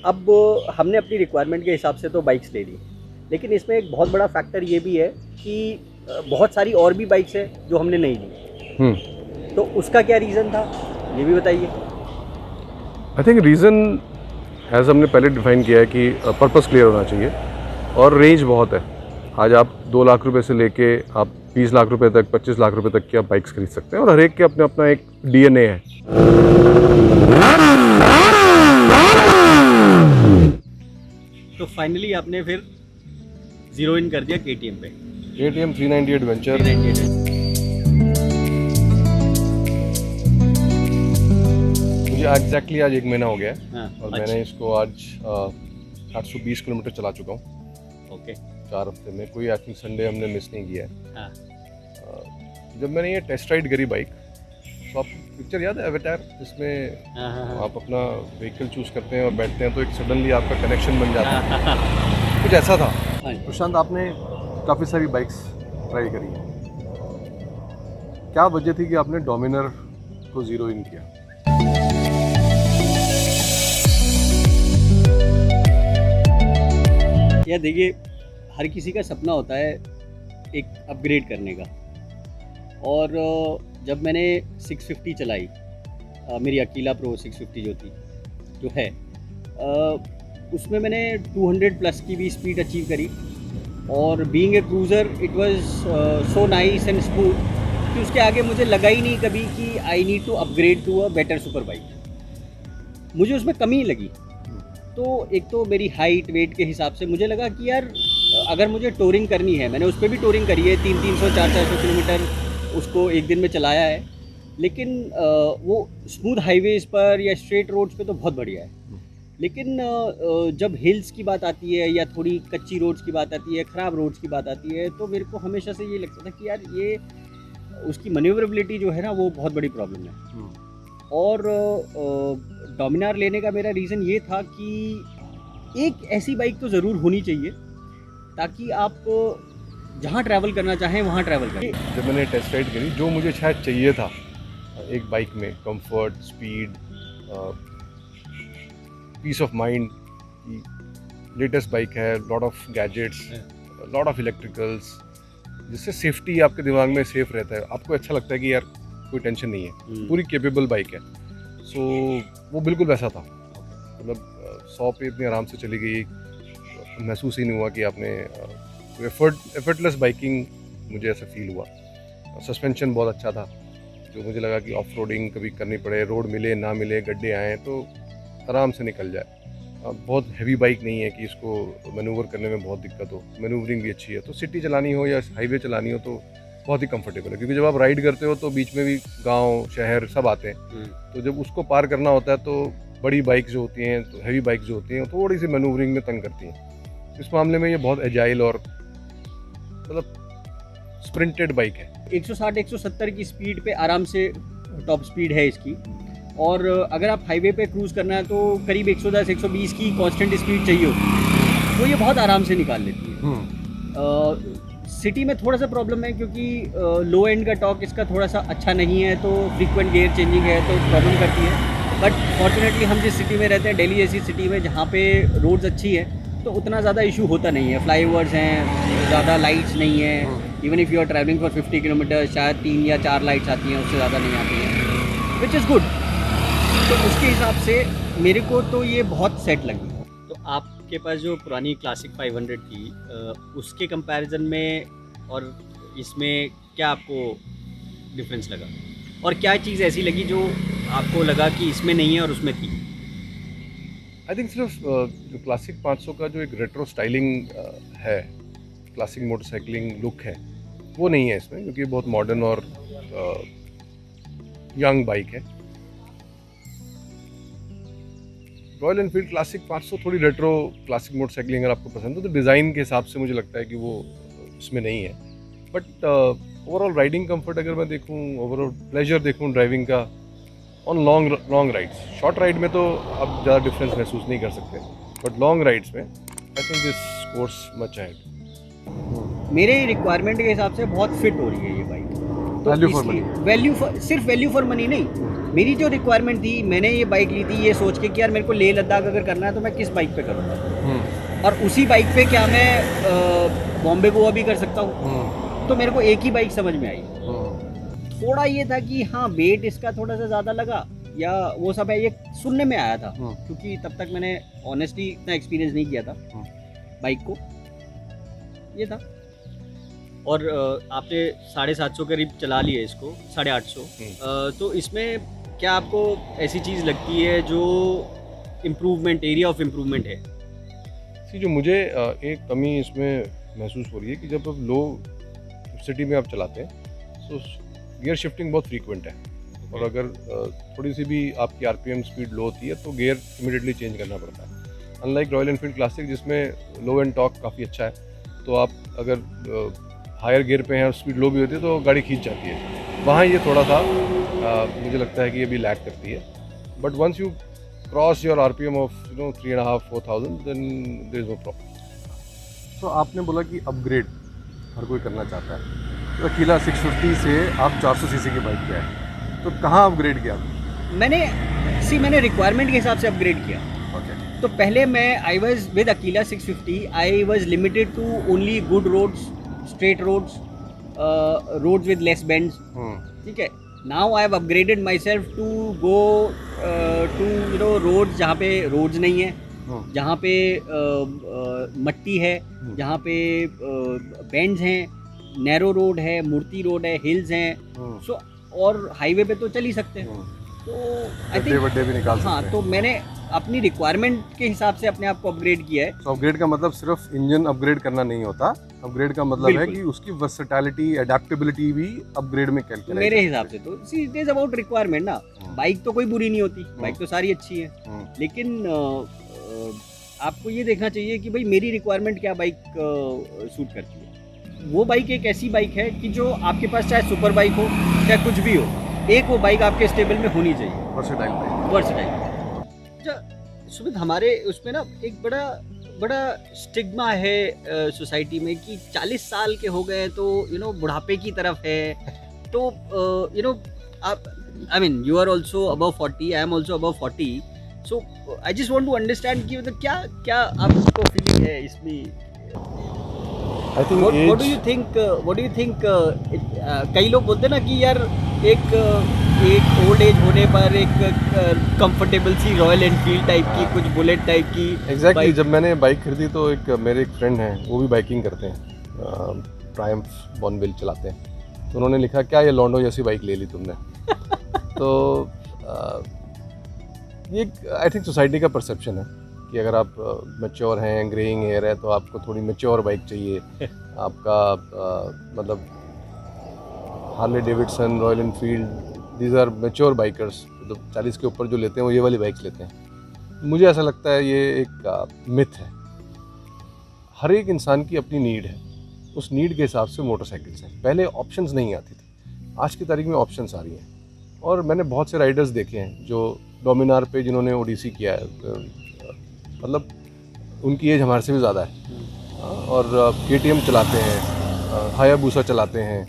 अब हमने अपनी रिक्वायरमेंट के हिसाब से तो बाइक्स ले ली, लेकिन इसमें एक बहुत बड़ा फैक्टर ये भी है कि बहुत सारी और भी बाइक्स है जो हमने नहीं ली। तो उसका क्या रीज़न था, ये भी बताइए। आई थिंक रीज़न एज हमने पहले डिफाइन किया है कि पर्पस क्लियर होना चाहिए और रेंज बहुत है। आज आप 2 लाख रुपए से लेके आप 20 लाख रुपए तक, 25 लाख रुपए तक की आप बाइक्स खरीद सकते हैं और हर एक के अपना अपना एक DNA है। तो फाइनली आपने फिर जीरो इन कर दिया KTM पे। KTM 390 adventure. मुझे एग्जैक्टली आज 1 महीना हो गया है। हाँ, और अच्छा। मैंने इसको आज 820 किलोमीटर चला चुका हूँ ओके। 4 हफ्ते में। कोई आई थिंक संडे हमने मिस नहीं किया है। हाँ। जब मैंने ये टेस्ट राइड करी बाइक, तो आप पिक्चर याद है एवेटार, जिसमें हाँ। आप अपना व्हीकल चूज करते हैं और बैठते हैं तो एक सडनली आपका कनेक्शन बन जाता है। कुछ ऐसा था। हाँ। प्रशांत, आपने काफ़ी सारी बाइक्स ट्राई करी हैं, क्या वजह थी कि आपने डोमिनर को ज़ीरो इन किया? या देखिए, हर किसी का सपना होता है एक अपग्रेड करने का। और जब मैंने 650 चलाई, मेरी अकीला प्रो 650 जो है, उसमें मैंने 200 प्लस की भी स्पीड अचीव करी। और being a cruiser it was so nice and smooth कि उसके आगे मुझे लगा ही नहीं कभी कि I need to upgrade to a better super bike. मुझे उसमें कमी लगी। तो एक तो मेरी हाइट वेट के हिसाब से मुझे लगा कि यार अगर मुझे टूरिंग करनी है, मैंने उस पर भी टूरिंग करी है, 300 400 किलोमीटर उसको एक दिन में चलाया है, लेकिन वो स्मूथ हाईवेज़ पर या स्ट्रेट रोड्स पे तो बहुत बढ़िया है। लेकिन जब हिल्स की बात आती है या थोड़ी कच्ची रोड्स की बात आती है, ख़राब रोड्स की बात आती है, तो मेरे को हमेशा से ये लगता था कि यार ये उसकी मैन्यूवरेबिलिटी जो है ना, वो बहुत बड़ी प्रॉब्लम है। और डोमिनार लेने का मेरा रीज़न ये था कि एक ऐसी बाइक तो ज़रूर होनी चाहिए ताकि आप जहाँ ट्रैवल करना चाहें वहाँ ट्रैवल करें। जब मैंने टेस्ट राइड करी, जो मुझे शायद चाहिए था एक बाइक में, comfort, speed, peace of mind, latest bike है, lot of gadgets, lot of electricals, जिससे सेफ्टी आपके दिमाग में सेफ रहता है। आपको अच्छा लगता है कि यार कोई टेंशन नहीं है, पूरी केपेबल बाइक है। सो वो बिल्कुल वैसा था। मतलब 100 पे इतनी आराम से चली गई, महसूस ही नहीं हुआ कि आपने एफर्टलेस बाइकिंग, मुझे ऐसा फील हुआ। सस्पेंशन बहुत अच्छा था, जो मुझे लगा कि ऑफ रोडिंग कभी करनी पड़े, रोड मिले ना मिले, गड्ढे आएँ तो आराम से निकल जाए। बहुत हैवी बाइक नहीं है कि इसको मैनूवर करने में बहुत दिक्कत हो, मैनूवरिंग भी अच्छी है। तो सिटी चलानी हो या हाईवे चलानी हो तो बहुत ही कंफर्टेबल है, क्योंकि जब आप राइड करते हो तो बीच में भी गांव शहर सब आते हैं। तो जब उसको पार करना होता है तो बड़ी बाइक जो होती हैं, तो हैवी बाइक जो होती हैं, थोड़ी सी मैनूवरिंग में तंग करती हैं। इस मामले में ये बहुत एजाइल और मतलब स्प्रिंटेड बाइक है। 160-170 की स्पीड पे आराम से टॉप स्पीड है इसकी। और अगर आप हाईवे पे क्रूज़ करना है तो करीब 110-120 की कांस्टेंट स्पीड चाहिए होती, तो ये बहुत आराम से निकाल लेती है। सिटी में थोड़ा सा प्रॉब्लम है क्योंकि लो एंड का टॉर्क इसका थोड़ा सा अच्छा नहीं है, तो फ्रीक्वेंट गियर चेंजिंग है तो प्रॉब्लम करती है। बट फॉर्चुनेटली हम जिस सिटी में रहते हैं, दिल्ली जैसी सिटी में, जहाँ पे रोड्स अच्छी है, तो उतना ज़्यादा इशू होता नहीं है। फ्लाईओवर्स हैं, ज़्यादा लाइट्स नहीं है। Even if you are travelling for 50 kilometre, शायद 3 या 4 लाइट्स आती हैं, उससे ज़्यादा नहीं आती हैं, विच इज़ गुड। तो उसके हिसाब से मेरे को तो ये बहुत सेट लगी। तो आपके पास जो पुरानी क्लासिक 500 थी, उसके कंपैरिजन में और इसमें क्या आपको डिफरेंस लगा, और क्या चीज़ ऐसी लगी जो आपको लगा कि इसमें नहीं है और उसमें थी? आई थिंक सिर्फ जो क्लासिक 500 का जो एक रेट्रो स्टाइलिंग है, क्लासिक मोटरसाइकिलिंग लुक है, वो नहीं है इसमें, क्योंकि बहुत मॉडर्न और यंग बाइक है। रॉयल एनफील्ड क्लासिक 500 थोड़ी रेट्रो क्लासिक मोटरसाइकिलिंग अगर आपको पसंद हो तो डिज़ाइन के हिसाब से मुझे लगता है कि वो इसमें नहीं है। बट ओवरऑल राइडिंग कंफर्ट अगर मैं देखूं, ओवरऑल प्लेजर देखूं ड्राइविंग का, on long rides, short ride में तो आप ज़्यादा डिफरेंस महसूस नहीं कर सकते, बट लॉन्ग राइड्स में I think this scores much ahead. मेरे रिक्वायरमेंट के हिसाब से बहुत फिट हो रही है ये बाइक। तो Value for इसलिए सिर्फ वैल्यू फॉर मनी नहीं, मेरी जो रिक्वायरमेंट थी, मैंने ये बाइक ली थी ये सोच के कि यार मेरे को लेह लद्दाख अगर करना है तो मैं किस बाइक पे करूँगा, और उसी बाइक पे क्या मैं बॉम्बे गोवा भी कर सकता हूँ। तो मेरे को एक ही बाइक समझ में आई। थोड़ा ये था कि हाँ वेट इसका थोड़ा सा ज़्यादा लगा या वो सब है, ये सुनने में आया था, क्योंकि तब तक मैंने ऑनेस्टली इतना एक्सपीरियंस नहीं किया था बाइक को, ये था। और आपने 750 करीब चला लिया इसको, 850। तो इसमें क्या आपको ऐसी चीज़ लगती है जो इम्प्रूवमेंट, एरिया ऑफ इम्प्रूवमेंट है? जो मुझे एक कमी इसमें महसूस हो रही है कि जब आप लो सिटी में आप चलाते हैं तो गियर शिफ्टिंग बहुत फ्रीक्वेंट है, और अगर थोड़ी सी भी आपकी आरपीएम स्पीड लो होती है तो गियर इमीडिएटली चेंज करना पड़ता है। अनलाइक रॉयल एनफील्ड क्लासिक जिसमें लो एंड टॉर्क काफ़ी अच्छा है, तो आप अगर हायर गियर पे हैं और स्पीड लो भी होती है तो गाड़ी खींच जाती है। वहाँ ये थोड़ा सा मुझे लगता है कि ये भी लैग करती है। But once you cross your RPM of 3,500-4,000 then there is no problem. तो आपने बोला कि अपग्रेड हर कोई करना चाहता है, तो अकीला 650 से आप 400 सीसी की बाइक पे आए, तो कहाँ अपग्रेड किया? मैंने रिक्वायरमेंट के हिसाब से अपग्रेड किया। ओके। तो पहले मैं I was with Aquila 650, I was limited to only good roads, straight roads, roads with less bends, ठीक है। Now I have upgraded myself to go to roads जहाँ पे रोड्स नहीं है, जहाँ पे मट्टी है, जहाँ पे बेंड्स हैं, नैरो रोड है, मूर्ति रोड है, हिल्स हैं, सो और हाईवे पे तो चल ही सकते हैं। तो आई थिंक बड्डे भी निकाल सकते हाँ, हैं। तो मैंने अपनी रिक्वायरमेंट के हिसाब से अपने आप को अपग्रेड किया है। तो अपग्रेड का मतलब सिर्फ इंजन अपग्रेड करना नहीं होता, अपग्रेड का मतलब है बिल्कुल। कि उसकी वर्सेटैलिटी, अडेप्टेबिलिटी भी अपग्रेड में कैलकुलेट। मेरे हिसाब से तो see it is about requirement ना। बाइक तो कोई बुरी नहीं होती, बाइक तो सारी अच्छी है, लेकिन आपको ये देखना चाहिए कि भाई मेरी रिक्वायरमेंट क्या बाइक सूट करती है। वो बाइक एक ऐसी बाइक है कि जो आपके पास चाहे सुपर बाइक हो चाहे कुछ भी हो, एक वो बाइक आपके स्टेबल में होनी चाहिए, वर्सेटाइल बाइक। वर्सेटाइल। सुमित, हमारे उसमें ना एक बड़ा स्टिग्मा है सोसाइटी में कि 40 साल के हो गए तो बुढ़ापे की तरफ है। तो आप I mean you are also above 40, I am also above 40, so I just want to understand कि मतलब क्या आपको फीलिंग है इसमें? I think What do you think? कई लोग बोलते हैं ना कि यार एक ओल्ड एज होने पर एक कंफर्टेबल सी रॉयल एनफील्ड टाइप की, कुछ बुलेट टाइप की एग्जैक्टली bike- जब मैंने बाइक खरीदी तो एक मेरे एक फ्रेंड हैं, वो भी बाइकिंग करते हैं, ट्रायम्फ बॉनविल चलाते हैं, तो उन्होंने लिखा क्या ये लॉन्डो जैसी बाइक ले ली तुमने। तो ये आई थिंक सोसाइटी का परसेप्शन है कि अगर आप मैच्योर हैं, ग्रेइंग हेयर है, तो आपको थोड़ी मैच्योर बाइक चाहिए। आपका मतलब Harley Davidson, Royal Enfield, these are mature bikers, तो 40 के ऊपर जो लेते हैं वो ये वाली बाइक्स लेते हैं। मुझे ऐसा लगता है ये एक मिथ है। हर एक इंसान की अपनी नीड है, उस नीड के हिसाब से मोटरसाइकिल्स हैं। पहले ऑप्शंस नहीं आती थी, आज की तारीख में ऑप्शंस आ रही हैं, और मैंने बहुत से राइडर्स देखे हैं जो डोमिनार पे जिन्होंने ओडिसी किया है, मतलब उनकी एज हमारे से भी ज़्यादा है, और केटीएम चलाते हैं, हायाबूसा चलाते हैं,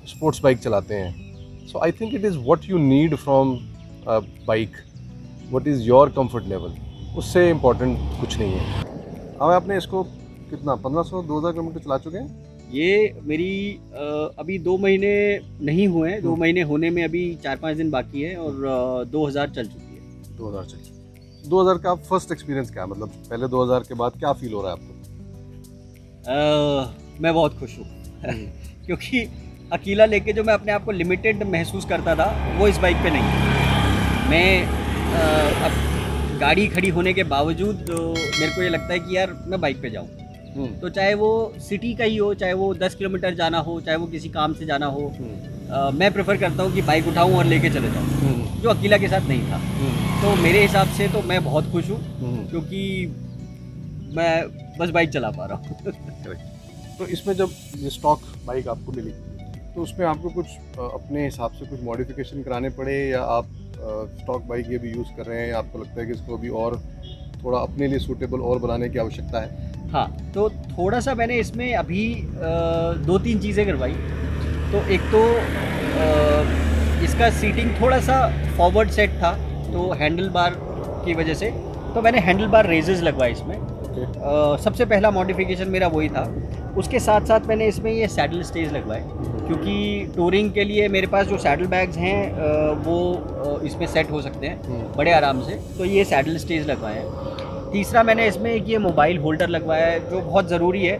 स्पोर्ट्स बाइक चलाते हैं। So I think it is what you need from bike, what is your comfort level, उससे इम्पोर्टेंट कुछ नहीं है। अब आपने इसको कितना 1500-2000 किलोमीटर चला चुके हैं? ये मेरी अभी 2 महीने नहीं हुए हैं, 2 महीने होने में अभी 4-5 दिन बाकी है, और 2000 चल चुकी है। 2000 चल 2000 का फर्स्ट एक्सपीरियंस क्या है? मतलब पहले 2000 के बाद क्या फील हो रहा है आपको? मैं बहुत खुश हूँ क्योंकि अकेला लेके जो मैं अपने आप को लिमिटेड महसूस करता था वो इस बाइक पे नहीं है। मैं अब गाड़ी खड़ी होने के बावजूद मेरे को ये लगता है कि यार मैं बाइक पे जाऊँ, तो चाहे वो सिटी का ही हो, चाहे वो 10 किलोमीटर जाना हो, चाहे वो किसी काम से जाना हो, मैं प्रेफर करता हूँ कि बाइक उठाऊँ और लेके चले जाऊँ, जो अकेला के साथ नहीं था। तो मेरे हिसाब से तो मैं बहुत खुश हूँ क्योंकि मैं बस बाइक चला पा रहा हूँ। तो इसमें जब ये स्टॉक बाइक आपको मिली तो उसमें आपको कुछ अपने हिसाब से कुछ मॉडिफिकेशन कराने पड़े, या आप स्टॉक बाइक ये भी यूज़ कर रहे हैं, या आपको लगता है कि इसको अभी और थोड़ा अपने लिए सूटेबल और बनाने की आवश्यकता है? हाँ, तो थोड़ा सा मैंने इसमें अभी 2-3 चीज़ें करवाई। तो एक तो इसका सीटिंग थोड़ा सा फॉरवर्ड सेट था, तो हैंडल बार की वजह से तो मैंने हैंडल बार रेजर्स लगवाए इसमें। सबसे पहला मॉडिफिकेशन मेरा वही था। उसके साथ साथ मैंने इसमें ये सैडल स्टेज लगवाए, क्योंकि टूरिंग के लिए मेरे पास जो सैडल बैग्स हैं वो इसमें सेट हो सकते हैं बड़े आराम से, तो ये सैडल स्टेज लगवाए हैं। तीसरा मैंने इसमें एक ये मोबाइल होल्डर लगवाया है जो बहुत ज़रूरी है।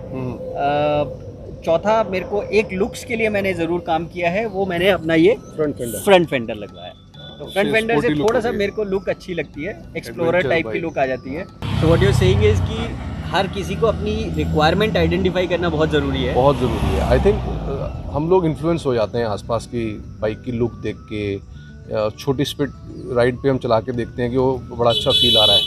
चौथा मेरे को एक लुक्स के लिए मैंने ज़रूर काम किया है, वो मैंने अपना ये फ्रंट फेंडर लगवाया है। तो फ्रंट फेंडर से थोड़ा सा मेरे को लुक अच्छी लगती है, एक्सप्लोरर टाइप की लुक आ जाती है। तो व्हाट यू सेइंग इज कि हर किसी को अपनी रिक्वायरमेंट आइडेंटिफाई करना बहुत ज़रूरी है। बहुत ज़रूरी है। आई थिंक हम लोग इन्फ्लुएंस हो जाते हैं आसपास की बाइक की लुक देख के। छोटी स्पीड राइड पे हम चला के देखते हैं कि वो बड़ा अच्छा फील आ रहा है,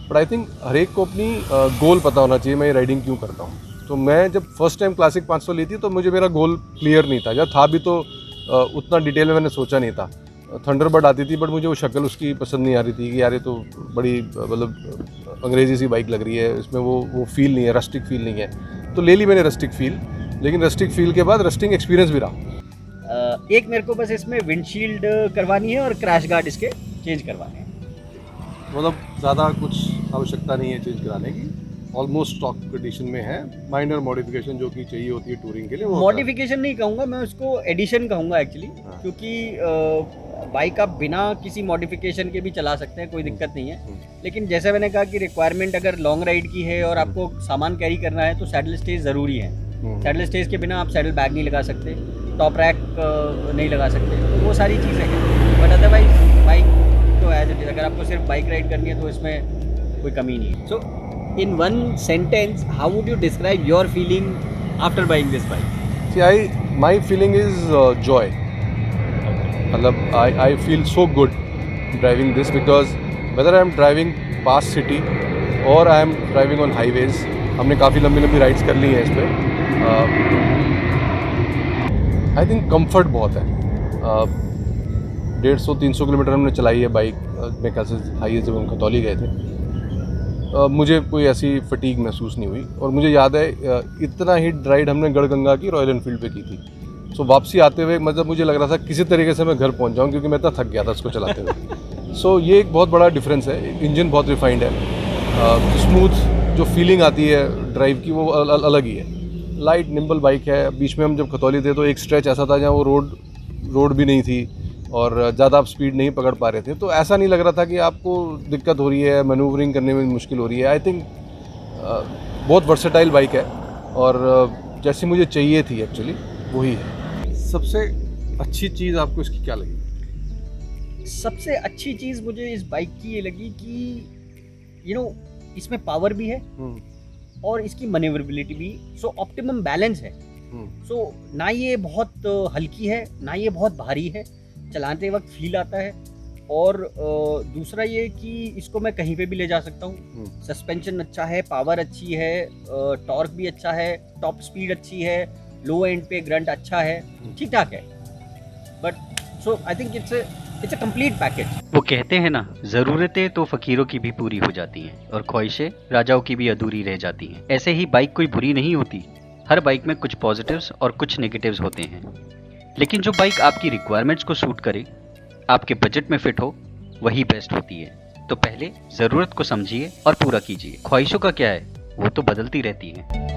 बट आई थिंक हर एक को अपनी गोल पता होना चाहिए, मैं ये राइडिंग क्यों करता हूँ। तो मैं जब फर्स्ट टाइम क्लासिक 500 ली थी तो मुझे मेरा गोल क्लियर नहीं था, या था भी तो उतना डिटेल में मैंने सोचा नहीं था। थंडरबर्ड आती थी बट मुझे वो शक्ल उसकी पसंद नहीं आ रही थी कि यार ये तो बड़ी मतलब अंग्रेज़ी सी बाइक लग रही है, इसमें वो फील नहीं है, रस्टिक फील नहीं है। तो ले ली मैंने रस्टिक फील, लेकिन रस्टिक फील के बाद रस्टिंग एक्सपीरियंस भी रहा। एक मेरे को बस इसमें विंडशील्ड करवानी है और क्रैश गार्ड इसके चेंज करवाने हैं। मतलब ज़्यादा कुछ आवश्यकता नहीं है चेंज कराने की, ऑलमोस्ट स्टॉक कंडीशन में है। माइनर मॉडिफिकेशन जो कि चाहिए होती है टूरिंग के लिए, वो मॉडिफिकेशन नहीं कहूँगा मैं, उसको एडिशन कहूँगा एक्चुअली। हाँ। क्योंकि बाइक आप बिना किसी मॉडिफिकेशन के भी चला सकते हैं, कोई दिक्कत नहीं है। लेकिन जैसे मैंने कहा कि रिक्वायरमेंट अगर लॉन्ग राइड की है और आपको सामान कैरी करना है तो सैडल स्टेज ज़रूरी है। सैडल स्टेज के बिना आप सैडल बैग नहीं लगा सकते, टॉप रैक नहीं लगा सकते, तो वो सारी चीज़ें हैं। बट अदरवाइज बाइक तो एज इट इज, अगर आपको सिर्फ बाइक राइड करनी है तो इसमें कोई कमी नहीं है। सो in one sentence, how would you describe your feeling after buying this bike? See, my feeling is joy. मतलब I feel so good driving this, because whether I am driving past city or I am driving on highways, हमने काफ़ी लंबी लंबी rides कर ली हैं इस पर। I think comfort बहुत है। 150-300 किलोमीटर हमने चलाई है बाइक, मेरे ख्याल से हाईवे जब हम खतौली गए थे। मुझे कोई ऐसी फटीग महसूस नहीं हुई, और मुझे याद है इतना ही राइड हमने गढ़गंगा की रॉयल एनफील्ड पे की थी। सो वापसी आते हुए मतलब मुझे लग रहा था किसी तरीके से मैं घर पहुंच जाऊं, क्योंकि मैं इतना थक गया था उसको चलाते हुए। सो ये एक बहुत बड़ा डिफरेंस है। इंजन बहुत रिफाइंड है, स्मूथ जो फीलिंग आती है ड्राइव की वो अलग ही है। लाइट निम्बल बाइक है। बीच में हम जब खतौली थे तो एक स्ट्रेच ऐसा था जहाँ वो रोड भी नहीं थी और ज़्यादा आप स्पीड नहीं पकड़ पा रहे थे, तो ऐसा नहीं लग रहा था कि आपको दिक्कत हो रही है, मैनूवरिंग करने में मुश्किल हो रही है। आई थिंक बहुत वर्सेटाइल बाइक है, और जैसी मुझे चाहिए थी एक्चुअली वही है। सबसे अच्छी चीज़ आपको इसकी क्या लगी? सबसे अच्छी चीज़ मुझे इस बाइक की ये लगी कि इसमें पावर भी है और इसकी मैनेवरेबिलिटी भी, सो ऑप्टिमम बैलेंस है। सो ना ये बहुत हल्की है ना ये बहुत भारी है, चलाते वक्त फील आता है। और दूसरा ये कि इसको मैं कहीं पे भी ले जा सकता हूँ। सस्पेंशन अच्छा है, पावर अच्छी है, टॉर्क भी अच्छा है, टॉप स्पीड अच्छी है, लो एंड पे ग्रंट अच्छा है, ठीक ठाक है। But so I think it's a complete package. वो कहते हैं ना, ज़रूरतें तो फकीरों की भी पूरी हो जाती हैं और ख्वाहिशें राजाओं की भी अधूरी रह जाती हैं। ऐसे ही बाइक कोई बुरी नहीं होती, हर बाइक में कुछ पॉजिटिव्स और कुछ नेगेटिव्स होते हैं। लेकिन जो बाइक आपकी रिक्वायरमेंट्स को सूट करे, आपके बजट में फिट हो, वही बेस्ट होती है। तो पहले ज़रूरत को समझिए और पूरा कीजिए। ख्वाहिशों का क्या है, वो तो बदलती रहती हैं।